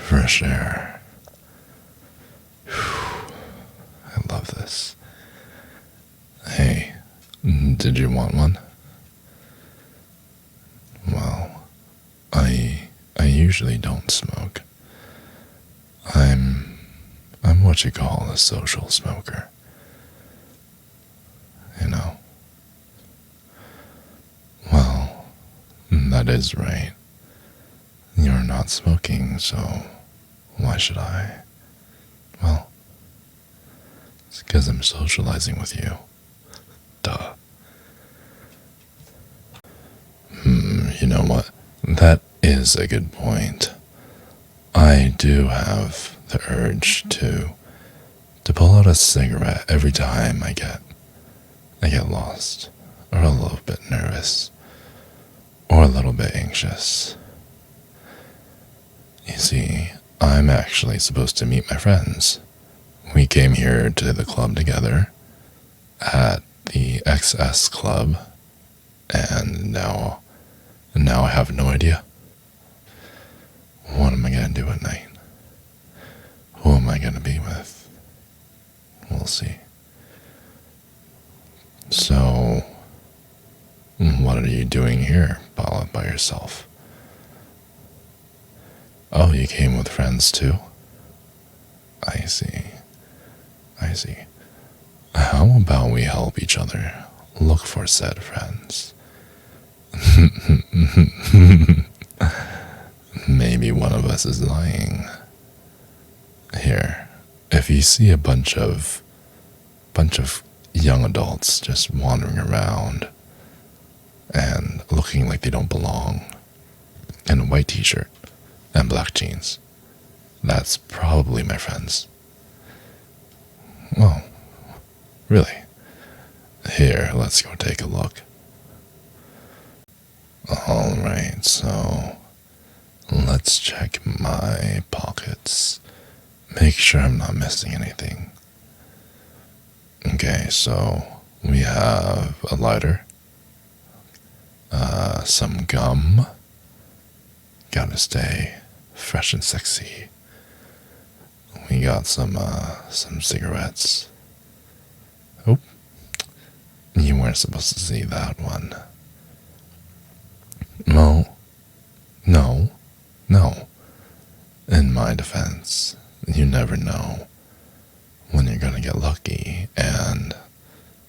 fresh air. Whew, I love this. Hey, did you want one? Well, I usually don't smoke. I'm what you call a social smoker. You know? Well, that is right. You're not smoking, so why should I? Well, it's because I'm socializing with you. Duh. You know what? That is a good point. I do have the urge to pull out a cigarette every time I get lost, or a little bit nervous, or a little bit anxious. You see, I'm actually supposed to meet my friends. We came here to the club together at the XS Club, and now I have no idea. What am I gonna do at night? Who am I gonna be with? We'll see. So, what are you doing here, Paula, by yourself? Oh, you came with friends too? I see. I see. How about we help each other look for said friends? Maybe one of us is lying. Here, if you see a bunch of young adults just wandering around and looking like they don't belong in a white t-shirt and black jeans, that's probably my friends. Oh, really? Here, let's go take a look. Alright, so let's check my pockets. Make sure I'm not missing anything. Okay, so we have a lighter, some gum. Gotta stay fresh and sexy. We got some cigarettes. Oh, you weren't supposed to see that one. No. In my defense, you never know when you're gonna get lucky, and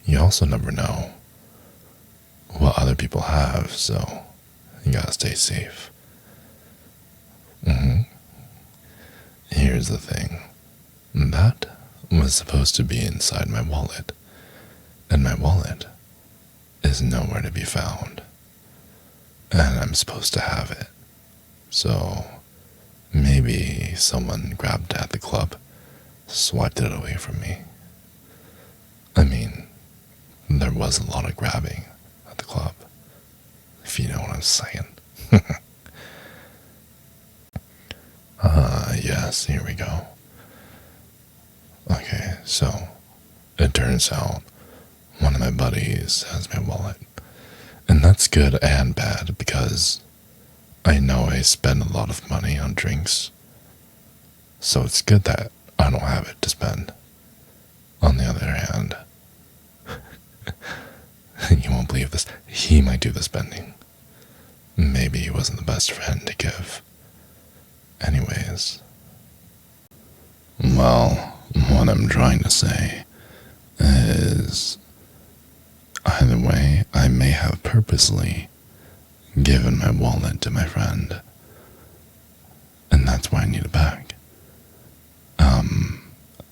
you also never know what other people have, so you gotta stay safe. Here's the thing. That was supposed to be inside my wallet, and my wallet is nowhere to be found. And I'm supposed to have it. So maybe someone grabbed it at the club, swiped it away from me. I mean, there was a lot of grabbing at the club, if you know what I'm saying. Yes, here we go. Okay, so it turns out one of my buddies has my wallet. And that's good and bad because I know I spend a lot of money on drinks. So it's good that I don't have it to spend. On the other hand, you won't believe this, he might do the spending. Maybe he wasn't the best friend to give. Anyways. Well, what I'm trying to say is, either way, I may have purposely given my wallet to my friend, and that's why I need it back.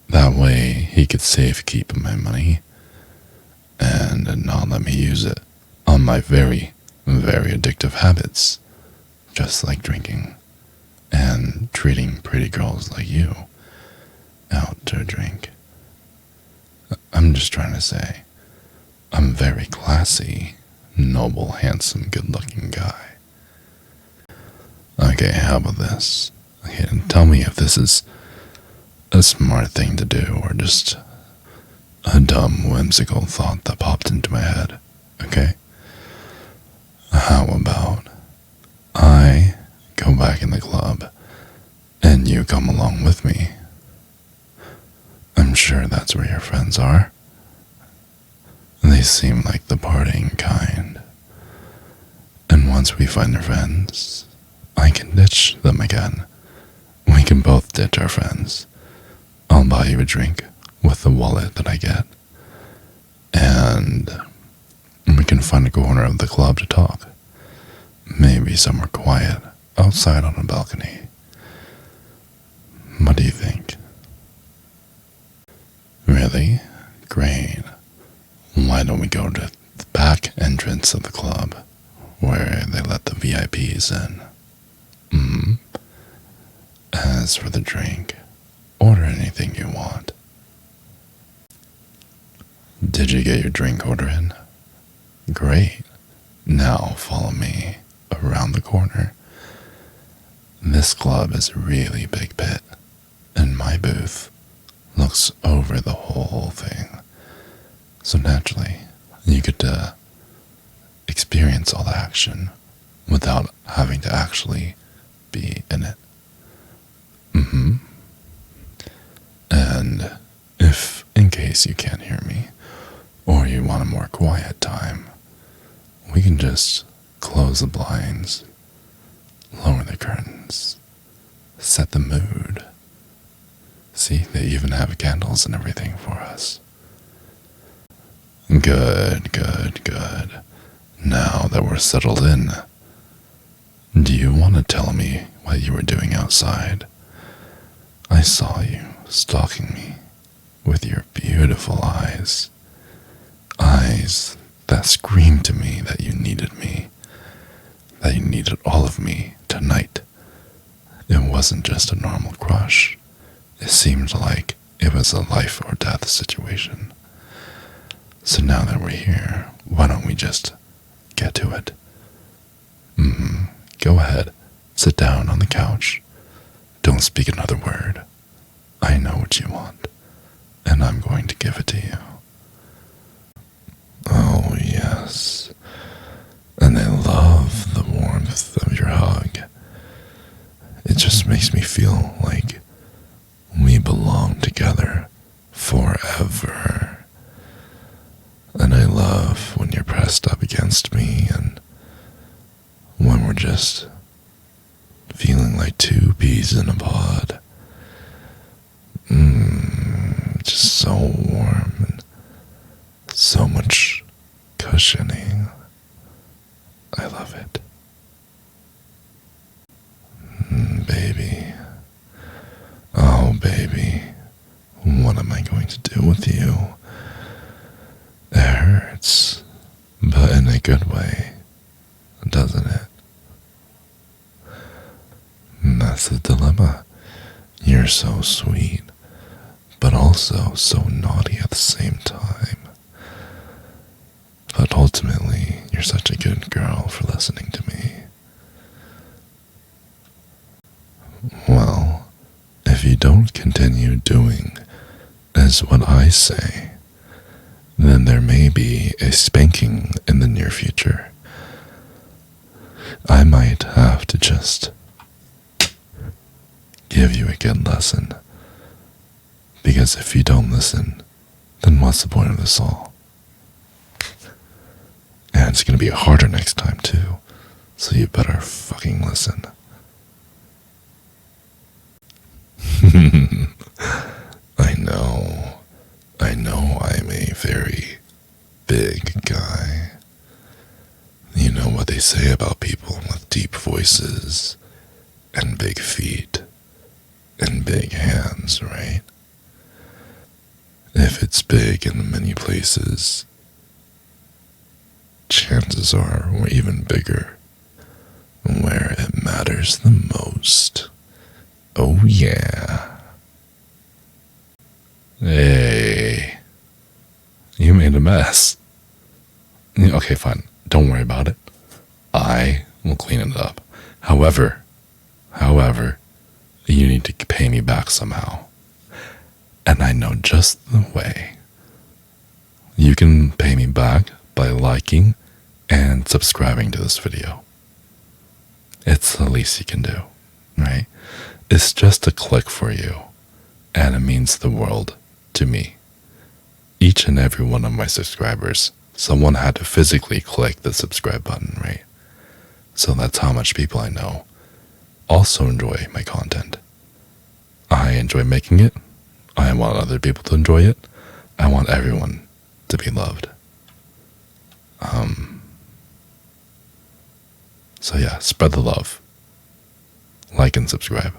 That way he could safekeep my money and not let me use it on my very, very addictive habits, just like drinking and treating pretty girls like you out to drink. I'm just trying to say, I'm a very classy, noble, handsome, good-looking guy. Okay, how about this? Okay, tell me if this is a smart thing to do or just a dumb, whimsical thought that popped into my head, okay? How about I go back in the club and you come along with me? I'm sure that's where your friends are. They seem like the partying kind. And once we find their friends, I can ditch them again. We can both ditch our friends. I'll buy you a drink with the wallet that I get. And we can find a corner of the club to talk. Maybe somewhere quiet, outside on a balcony. What do you think? Really? Great. Why don't we go to the back entrance of the club, where they let the VIPs in? As for the drink, order anything you want. Did you get your drink order in? Great. Now follow me around the corner. This club is a really big pit, and my booth looks over the whole thing. So naturally, you get to experience all the action without having to actually be in it. And if, in case you can't hear me, or you want a more quiet time, we can just close the blinds, lower the curtains, set the mood. See, they even have candles and everything for us. Good, good, good. Now that we're settled in, do you want to tell me what you were doing outside? I saw you stalking me with your beautiful eyes. Eyes that screamed to me that you needed me, that you needed all of me tonight. It wasn't just a normal crush. It seemed like it was a life or death situation. So now that we're here, why don't we just get to it? Go ahead, sit down on the couch. Don't speak another word. I know what you want, and I'm going to give it to you. Oh, yes. And I love the warmth of your hug. It just makes me feel like we belong together forever. And I love when you're pressed up against me and when we're just feeling like two peas in a pod. Just so warm and so much cushioning. I love it. Baby. Oh, baby. What am I going to do with you? It hurts, but in a good way, doesn't it? That's the dilemma. You're so sweet, but also so naughty at the same time. But ultimately, you're such a good girl for listening to me. Well, if you don't continue doing as what I say, then there may be a spanking in the near future. I might have to just give you a good lesson. Because if you don't listen, then what's the point of this all? And it's gonna be harder next time too, so you better fucking listen. I know I'm a very big guy. You know what they say about people with deep voices and big feet and big hands, right? If it's big in many places, chances are we're even bigger where it matters the most. Oh yeah. Hey, you made a mess. Okay, fine. Don't worry about it. I will clean it up. However, you need to pay me back somehow. And I know just the way. You can pay me back by liking and subscribing to this video. It's the least you can do, right? It's just a click for you, and it means the world to me. Each and every one of my subscribers, someone had to physically click the subscribe button, right? So that's how much people I know also enjoy my content. I enjoy making it. I want other people to enjoy it. I want everyone to be loved. So yeah, spread the love. Like and subscribe.